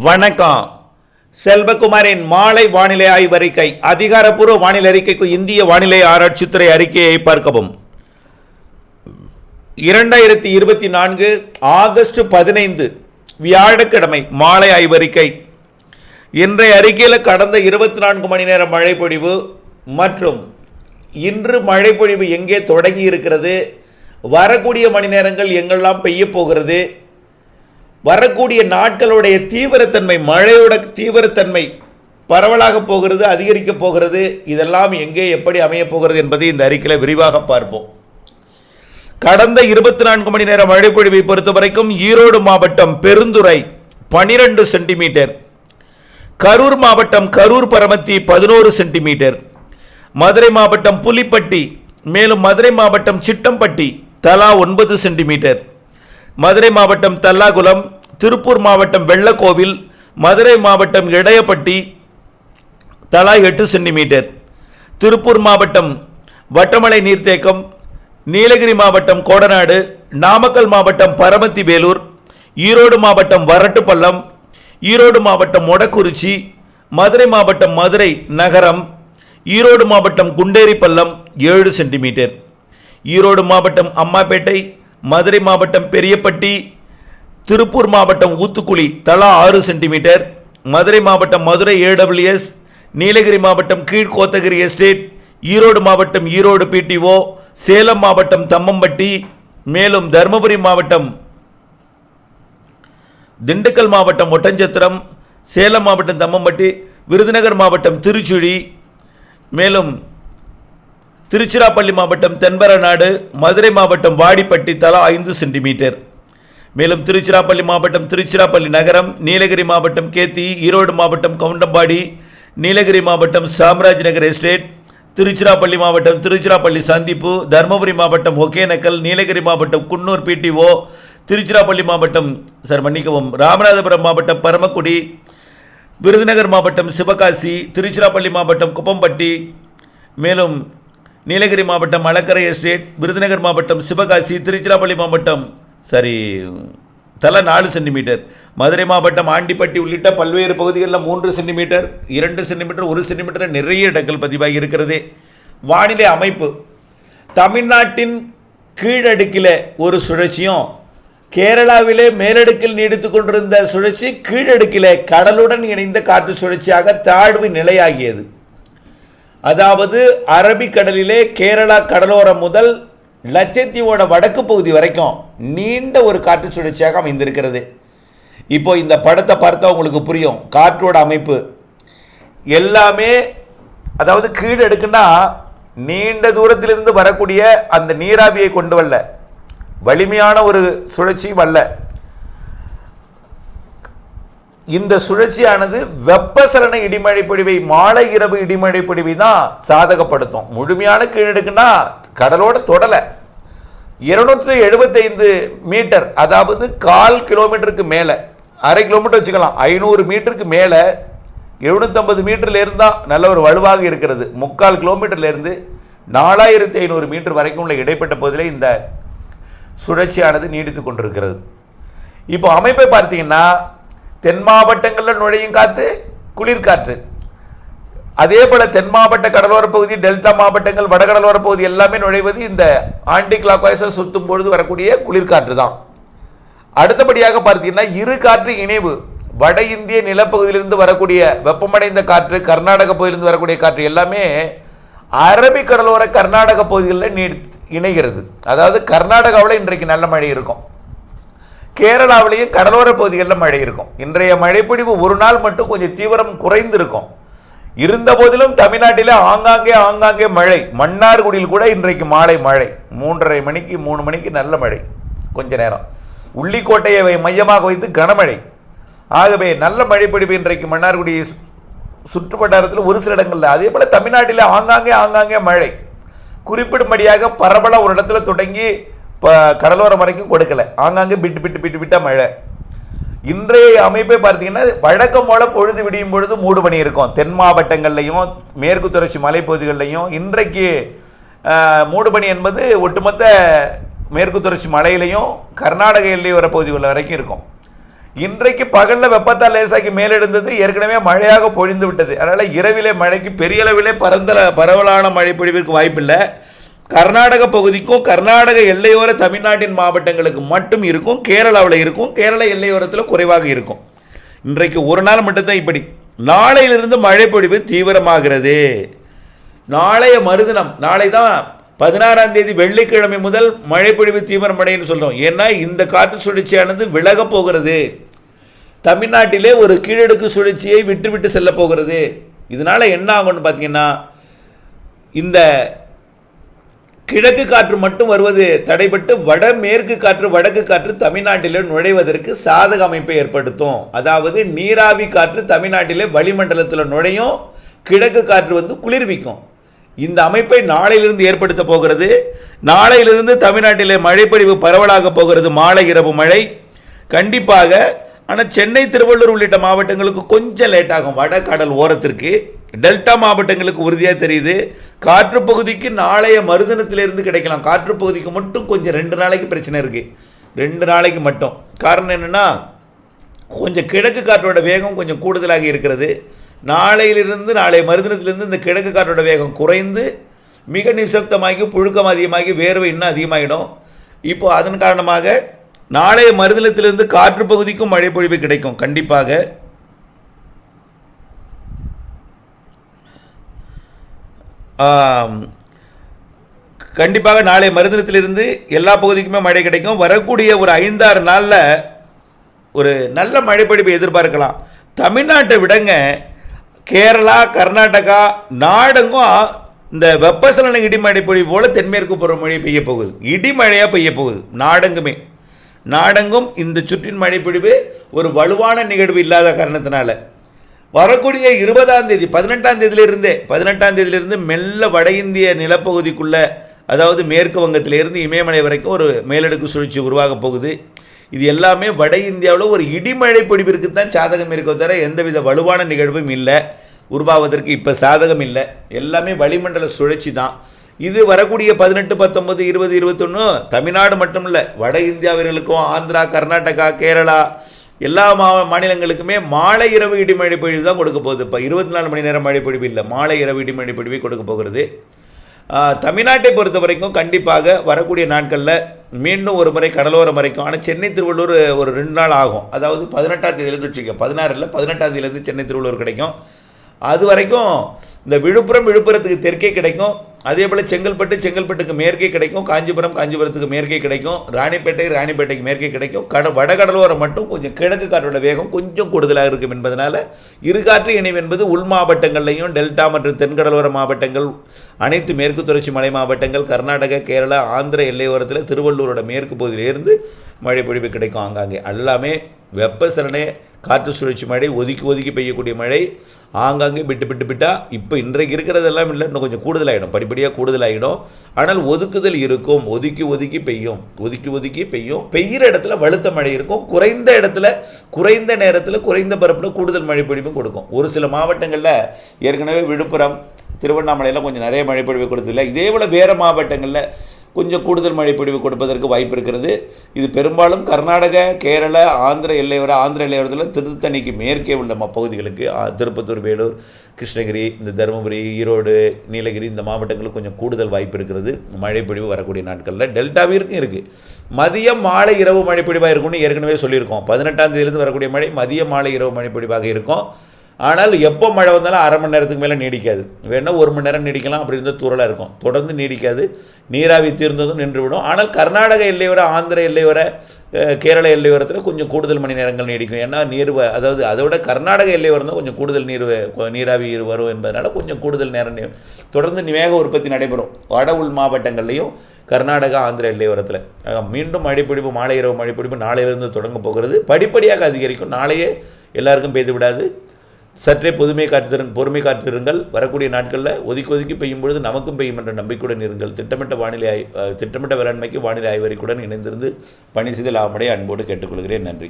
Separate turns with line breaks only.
வணக்கம். செல்வகுமாரின் மாலை வானிலை ஆய்வறிக்கை. அதிகாரப்பூர்வ வானிலை அறிக்கைக்கு இந்திய வானிலை ஆராய்ச்சித்துறை அறிக்கையை பார்க்கவும். 2024 ஆகஸ்ட் 15 வியாழக்கிழமை மாலை ஆய்வறிக்கை. இன்றைய அறிக்கையில் கடந்த 24 மணி நேர மழைப்பொழிவு மற்றும் இன்று மழைப்பொழிவு எங்கே தொடங்கி இருக்கிறது, வரக்கூடிய மணி நேரங்கள் எங்கெல்லாம் பெய்ய போகிறது, வரக்கூடிய நாட்களுடைய தீவிரத்தன்மை, மழையோட தீவிரத்தன்மை பரவலாக போகிறது, அதிகரிக்க போகிறது, இதெல்லாம் எங்கே எப்படி அமைய போகிறது என்பதை இந்த அறிக்கையில் விரிவாக பார்ப்போம். கடந்த 24 மணி நேர மழைப்பொழிவை பொறுத்த வரைக்கும் ஈரோடு மாவட்டம் பெருந்துறை 12 சென்டிமீட்டர், கரூர் மாவட்டம் கரூர் பரமத்தி 11 சென்டிமீட்டர், மதுரை மாவட்டம் புலிப்பட்டி மேலும் மதுரை மாவட்டம் சிட்டம்பட்டி தலா 9 சென்டிமீட்டர், மதுரை மாவட்டம் தல்லாகுளம், திருப்பூர் மாவட்டம் வெள்ளக்கோவில், மதுரை மாவட்டம் இடையப்பட்டி தலா 8 சென்டிமீட்டர், திருப்பூர் மாவட்டம் வட்டமலை நீர்த்தேக்கம், நீலகிரி மாவட்டம் கோடநாடு, நாமக்கல் மாவட்டம் பரமத்தி வேலூர், ஈரோடு மாவட்டம் வரட்டுப்பள்ளம், ஈரோடு மாவட்டம் மொடக்குறிச்சி, மதுரை மாவட்டம் மதுரை நகரம், ஈரோடு மாவட்டம் குண்டேரிப்பள்ளம் 7 சென்டிமீட்டர், ஈரோடு மாவட்டம் அம்மாப்பேட்டை, மதுரை மாவட்டம் பெரியப்பட்டி, திருப்பூர் மாவட்டம் ஊத்துக்குளி தலா 6 சென்டிமீட்டர், மதுரை மாவட்டம் மதுரை ஏடபிள்யூஎஸ், நீலகிரி மாவட்டம் கீழ்கோத்தகிரி எஸ்டேட், ஈரோடு மாவட்டம் ஈரோடு பிடிஓ, சேலம் மாவட்டம் தம்மம்பட்டி, மேலும் தருமபுரி மாவட்டம், திண்டுக்கல் மாவட்டம் ஒட்டஞ்சத்திரம், சேலம் மாவட்டம் தம்மம்பட்டி, விருதுநகர் மாவட்டம் திருச்சுழி, மேலும் திருச்சிராப்பள்ளி மாவட்டம் தென்பரநாடு, மதுரை மாவட்டம் வாடிப்பட்டி தலா 5 சென்டிமீட்டர், மேலும் திருச்சிராப்பள்ளி மாவட்டம் திருச்சிராப்பள்ளி நகரம், நீலகிரி மாவட்டம் கேத்தி, ஈரோடு மாவட்டம் கவுண்டம்பாடி, நீலகிரி மாவட்டம் சாம்ராஜ் நகர் எஸ்டேட், திருச்சிராப்பள்ளி மாவட்டம் திருச்சிராப்பள்ளி சந்திப்பு, தருமபுரி மாவட்டம் ஒகேனக்கல், நீலகிரி மாவட்டம் குன்னூர் பிடிஓ, திருச்சிராப்பள்ளி மாவட்டம் ராமநாதபுரம் மாவட்டம் பரமக்குடி, விருதுநகர் மாவட்டம் சிவகாசி, திருச்சிராப்பள்ளி மாவட்டம் குப்பம்பட்டி, மேலும் நீலகிரி மாவட்டம் மலக்கரை எஸ்டேட், விருதுநகர் மாவட்டம் சிவகாசி, திருச்சிராப்பள்ளி மாவட்டம் தலா 4 சென்டிமீட்டர், மதுரை மாவட்டம் ஆண்டிப்பட்டி உள்ளிட்ட பல்வேறு பகுதிகளில் 3 சென்டிமீட்டர், 2 சென்டிமீட்டர், 1 சென்டிமீட்டர் நிறைய இடங்கள் பதிவாகி இருக்கிறது. வானிலை அமைப்பு: தமிழ்நாட்டின் கீழடுக்கில் ஒரு சுழற்சியும், கேரளாவிலே மேலடுக்கில் நீடித்து கொண்டிருந்த சுழற்சி கீழடுக்கில் கடலுடன் இணைந்த காற்று சுழற்சியாக தாழ்வு நிலையாகியது. அதாவது அரபிக்கடலிலே கேரளா கடலோரம் முதல் லட்சத்தீவோட வடக்கு பகுதி வரைக்கும் நீண்ட ஒரு காற்று சுழற்சியாக அமைந்திருக்கிறது. இப்போ இந்த படத்தை பார்த்தா உங்களுக்கு புரியும் காற்றோட அமைப்பு எல்லாமே. அதாவது கீழடுக்குன்னா நீண்ட தூரத்திலிருந்து வரக்கூடிய அந்த நீராவியை கொண்டு வரல, வலிமையான ஒரு சுழற்சியும் அல்ல. இந்த சுழற்சியானது வெப்பசலன இடிமழை பொழிவை, மாலை இரவு இடிமழை பொழிவை தான் சாதகப்படுத்தும். முழுமையான கீழடுக்குன்னா கடலோட தொடலை 275 மீட்டர், அதாவது 1/4 கிலோமீட்டருக்கு மேலே, அரை கிலோமீட்டர் வச்சுக்கலாம், 500 மீட்டருக்கு மேலே 750 மீட்டர்ல இருந்தால் நல்ல ஒரு வலுவாக இருக்கிறது. 3/4 கிலோமீட்டர்லேருந்து 4500 மீட்டர் வரைக்கும் உள்ள இடைப்பட்ட பகுதியில் இந்த சுழற்சியானது நீடித்து கொண்டிருக்கிறது. இப்போ அமைப்பை பார்த்தீங்கன்னா தென் மாவட்டங்களில் நுழையும் காற்று குளிர்காற்று, அதே போல் தென் மாவட்ட கடலோர பகுதி, டெல்டா மாவட்டங்கள், வடகடலோர பகுதி எல்லாமே நுழைவது இந்த ஆன்டி கிளாக் வைஸை சுற்றும் பொழுது வரக்கூடிய குளிர்காற்று தான். அடுத்தபடியாக பார்த்தீங்கன்னா இரு காற்று இணைவு, வட இந்திய நிலப்பகுதியிலிருந்து வரக்கூடிய வெப்பமடைந்த காற்று, கர்நாடக பகுதியிலிருந்து வரக்கூடிய காற்று எல்லாமே அரபிக் கடலோர கர்நாடக பகுதிகளில் இணைகிறது. அதாவது கர்நாடகாவில் இன்றைக்கு நல்ல மழை இருக்கும், கேரளாவிலேயும் கடலோர பகுதிகளில் மழை இருக்கும். இன்றைய மழைப்பொழிவு ஒரு நாள் மட்டும் கொஞ்சம் தீவிரம் குறைந்திருக்கும். இருந்த போதிலும் தமிழ்நாட்டில் ஆங்காங்கே மழை. மன்னார்குடியில் கூட இன்றைக்கு மாலை மழை, 3:30 மணிக்கு 3 மணிக்கு நல்ல மழை, கொஞ்ச நேரம். உள்ளிக்கோட்டையை மையமாக வைத்து கனமழை. ஆகவே நல்ல மழைப்பொழிவு இன்றைக்கு மன்னார்குடி சுற்றுவட்டாரத்தில் ஒரு சில இடங்களில். அதே போல் தமிழ்நாட்டில் ஆங்காங்கே மழை, குறிப்பிடும்படியாக பரவலாக ஒரு இடத்துல தொடங்கி கடலோரம் வரைக்கும் கொடுக்கல, ஆங்காங்கே பிட்டு மழை. இன்றைய அமைப்பை பார்த்தீங்கன்னா வழக்கம் போல பொழுது விடியும் பொழுது மூடு பனி இருக்கும். தென் மாவட்டங்கள்லையும் மேற்கு தொடர்ச்சி மலைப்பகுதிகளிலையும் இன்றைக்கு மூடு பனி என்பது ஒட்டுமொத்த மேற்கு தொடர்ச்சி மலையிலையும் கர்நாடக எல்லை வர பகுதிகள் வரைக்கும் இருக்கும். இன்றைக்கு பகலில் வெப்பத்தால் லேசாக்கி மேலெடுந்தது, ஏற்கனவே மழையாக பொழிந்து விட்டது. அதனால் இரவிலே மழைக்கு பெரிய அளவிலே பரவலான மழை பொழிவிற்கு வாய்ப்பில்லை. கர்நாடக பகுதிக்கும் கர்நாடக எல்லையோர தமிழ்நாட்டின் மாவட்டங்களுக்கு மட்டும் இருக்கும். கேரளாவில் இருக்கும், கேரள எல்லையோரத்தில் குறைவாக இருக்கும். இன்றைக்கு ஒரு நாள் மட்டும்தான் இப்படி. நாளையிலிருந்து மழை பொழிவு தீவிரமாகிறது. நாளைய மறுதினம், நாளை தான் 16ஆம் தேதி வெள்ளிக்கிழமை முதல் மழை பொழிவு தீவிரமடைன்னு சொல்கிறோம். ஏன்னா இந்த காற்று சுழற்சியானது விலகப் போகிறது. தமிழ்நாட்டிலே ஒரு கீழடுக்கு சுழற்சியை விட்டு விட்டு செல்ல போகிறது. இதனால் என்ன ஆகும்னு பார்த்தீங்கன்னா, இந்த கிழக்கு காற்று மட்டும் வருவது தடைபட்டு வடமேற்கு காற்று வடக்கு காற்று தமிழ்நாட்டிலே நுழைவதற்கு சாதக அமைப்பை ஏற்படுத்தும். அதாவது நீராவி காற்று தமிழ்நாட்டிலே வளிமண்டலத்தில் நுழையும், கிழக்கு காற்று வந்து குளிர்விக்கும். இந்த அமைப்பை நாளையிலிருந்து ஏற்படுத்த போகிறது. நாளையிலிருந்து தமிழ்நாட்டிலே மழைப்பொழிவு பரவலாக போகிறது. மாலை இரவு மழை கண்டிப்பாக. ஆனால் சென்னை, திருவள்ளூர் உள்ளிட்ட மாவட்டங்களுக்கு கொஞ்சம் லேட் ஆகும். வடகடல் ஓரத்திற்கு, டெல்டா மாவட்டங்களுக்கு உறுதியாக தெரியுது. காற்று பகுதிக்கு நாளைய மறுதினத்திலிருந்து கிடைக்கலாம். காற்று பகுதிக்கு மட்டும் கொஞ்சம் 2 நாளைக்கு பிரச்சனை இருக்குது. 2 நாளைக்கு மட்டும். காரணம் என்னென்னா, கொஞ்சம் கிழக்கு காற்றோட வேகம் கொஞ்சம் கூடுதலாக இருக்கிறது. நாளையிலிருந்து நாளை மறுதினத்திலிருந்து இந்த கிழக்கு காற்றோட வேகம் குறைந்து மிக நிசப்தமாகி புழுக்கம் அதிகமாகி வேர்வை இன்னும் அதிகமாகிடும். இப்போ அதன் காரணமாக நாளைய மறுதினத்திலிருந்து காற்று பகுதிக்கும் மழை பொழிவு கிடைக்கும். கண்டிப்பாக நாளை மறுதினத்திலிருந்து எல்லா பகுதிக்குமே மழை கிடைக்கும். வரக்கூடிய ஒரு 5-6 நாளில் ஒரு நல்ல மழைப்பொழிவை எதிர்பார்க்கலாம். தமிழ்நாட்டை விடங்க கேரளா, கர்நாடகா நாடெங்கும் இந்த வெப்பசலன இடிமழை பொழிவு போல் தென்மேற்கு பருவமழை பெய்ய போகுது. இடிமழையாக பெய்ய போகுது நாடெங்கும். இந்த சுற்றின் மழை பொழிவு ஒரு வலுவான நிகழ்வு இல்லாத காரணத்தினால வரக்கூடிய 20ஆம் தேதி 18ஆம் தேதியிலிருந்து மெல்ல வட இந்திய நிலப்பகுதிக்குள்ளே, அதாவது மேற்கு வங்கத்திலிருந்து இமயமலை வரைக்கும் ஒரு மேலடுக்கு சுழற்சி உருவாக போகுது. இது எல்லாமே வட இந்தியாவில் ஒரு இடிமழை பொழிவிற்கு தான் சாதகம் இருக்க தவிர எந்தவித வலுவான நிகழ்வும் இல்லை. உருவாவதற்கு இப்போ சாதகம் இல்லை. எல்லாமே வளிமண்டல சுழற்சி தான். இது வரக்கூடிய 18, 19, 20, 21 தமிழ்நாடு மட்டும் இல்லை, வட இந்தியாவினர்களுக்கும் ஆந்திரா, கர்நாடகா, கேரளா எல்லா மாநிலங்களுக்குமே மாலை இரவு இடிமழை பொழிவு தான் கொடுக்க போகுது. இப்போ 24 மணி நேரம் மழை பொழிவு இல்லை, மாலை இரவு இடிமழை பொழிவை கொடுக்க போகிறது. தமிழ்நாட்டை பொறுத்த வரைக்கும் கண்டிப்பாக வரக்கூடிய நாட்களில் மீண்டும் ஒரு முறை கடலோரம் வரைக்கும். ஆனால் சென்னை, திருவள்ளூர் ஒரு 2 நாள் ஆகும். அதாவது 18ஆம் தேதியிலேருந்து வச்சுக்க, 16 இல்லை 18ஆம் தேதியிலேருந்து சென்னை, திருவள்ளூர் கிடைக்கும். அது வரைக்கும் இந்த விழுப்புரத்துக்கு தெற்கே கிடைக்கும். அதே போல் செங்கல்பட்டுக்கு மேற்கே கிடைக்கும். காஞ்சிபுரத்துக்கு மேற்கே கிடைக்கும். ராணிப்பேட்டைக்கு மேற்கே கிடைக்கும். வடகடலோரம் மட்டும் கொஞ்சம் கிழக்கு காற்றோட வேகம் கொஞ்சம் கூடுதலாக இருக்கும் என்பதனால் இருகாற்று இணைவு என்பது உள் மாவட்டங்கள்லையும் டெல்டா மற்றும் தென்கடலோர மாவட்டங்கள், அனைத்து மேற்கு தொடர்ச்சி மலை மாவட்டங்கள், கர்நாடகா, கேரளா, ஆந்திர எல்லையோரத்தில் திருவள்ளூரோட மேற்கு பகுதியிலிருந்து மழை பொழிவு கிடைக்கும். ஆங்காங்கே எல்லாமே வெப்பசலனை காற்று சுழற்சி மழை, ஒதுக்கி பெய்யக்கூடிய மழை, ஆங்காங்கே விட்டா. இப்போ இன்றைக்கு இருக்கிறதெல்லாம் இல்லை, இன்னும் கொஞ்சம் கூடுதலாகிடும், படிப்படியாக கூடுதலாகிடும். ஆனால் ஒதுக்குதல் இருக்கும். ஒதுக்கி பெய்யும். பெய்கிற இடத்துல வலுத்த மழை இருக்கும். குறைந்த இடத்துல குறைந்த நேரத்தில் குறைந்த பரப்பில் கூடுதல் மழை பொழிவும் கொடுக்கும். ஒரு சில மாவட்டங்களில் ஏற்கனவே விழுப்புரம், திருவண்ணாமலையெல்லாம் கொஞ்சம் நிறைய மழை பொழிவு கொடுத்ததில்லை. இதே போல் வேறு மாவட்டங்களில் கொஞ்சம் கூடுதல் மழை பொழிவு கொடுப்பதற்கு வாய்ப்பு இருக்கிறது. இது பெரும்பாலும் கர்நாடக, கேரளா, ஆந்திர எல்லையோரத்தில் திருத்தணிக்கு மேற்கே உள்ள பகுதிகளுக்கு, திருப்பத்தூர், வேலூர், கிருஷ்ணகிரி, இந்த தருமபுரி, ஈரோடு, நீலகிரி இந்த மாவட்டங்களுக்கு கொஞ்சம் கூடுதல் வாய்ப்பு இருக்கிறது மழை பொழிவு வரக்கூடிய நாட்களில். டெல்டாவிற்கும் இருக்குது. மதியம், மாலை, இரவு மழை பொழிவாக இருக்கும்னு ஏற்கனவே சொல்லியிருக்கோம். 18ஆம் தேதியிலிருந்து வரக்கூடிய மழை மதியம், மாலை, இரவு மழை பொழிவாக இருக்கும். ஆனால் எப்போ மழை வந்தாலும் அரை மணி நேரத்துக்கு மேலே நீடிக்காது. வேணால் 1 மணி நேரம் நீடிக்கலாம். அப்படி இருந்தால் தூரலாக இருக்கும். தொடர்ந்து நீடிக்காது. நீராவி தீர்ந்ததும் நின்றுவிடும். ஆனால் கர்நாடக எல்லையோர, ஆந்திர எல்லையோர, கேரள எல்லையோரத்தில் கொஞ்சம் கூடுதல் மணி நேரங்கள் நீடிக்கும். ஏன்னா அதாவது அதோட கர்நாடக எல்லையோரம் தான் கொஞ்சம் கூடுதல் நீராவி வரும் என்பதனால் கொஞ்சம் கூடுதல் நேரம் தொடர்ந்து வேக உற்பத்தி நடைபெறும். வட உள் மாவட்டங்கள்லேயும் கர்நாடகா, ஆந்திர எல்லையோரத்தில். மீண்டும் மழைப்பிடிப்பு, மாலை இரவு மழைப்பிடிப்பு நாளையிலிருந்து தொடங்க போகிறது. படிப்படியாக அதிகரிக்கும். நாளையே எல்லாருக்கும் பெய்து விடாது. சற்றே பொறுமை காத்திருங்கள். வரக்கூடிய நாட்களில் ஒதுக்கி பெய்யும் பொழுது நமக்கும் பெய்யும் என்ற நம்பிக்கையுடன் இருங்கள். திட்டமிட்ட வேளாண்மைக்கு வானிலை ஆய்வறிக்கையுடன் இணைந்திருந்து பணி செய்து லாபமடைய அன்போடு கேட்டுக்கொள்கிறேன். நன்றி.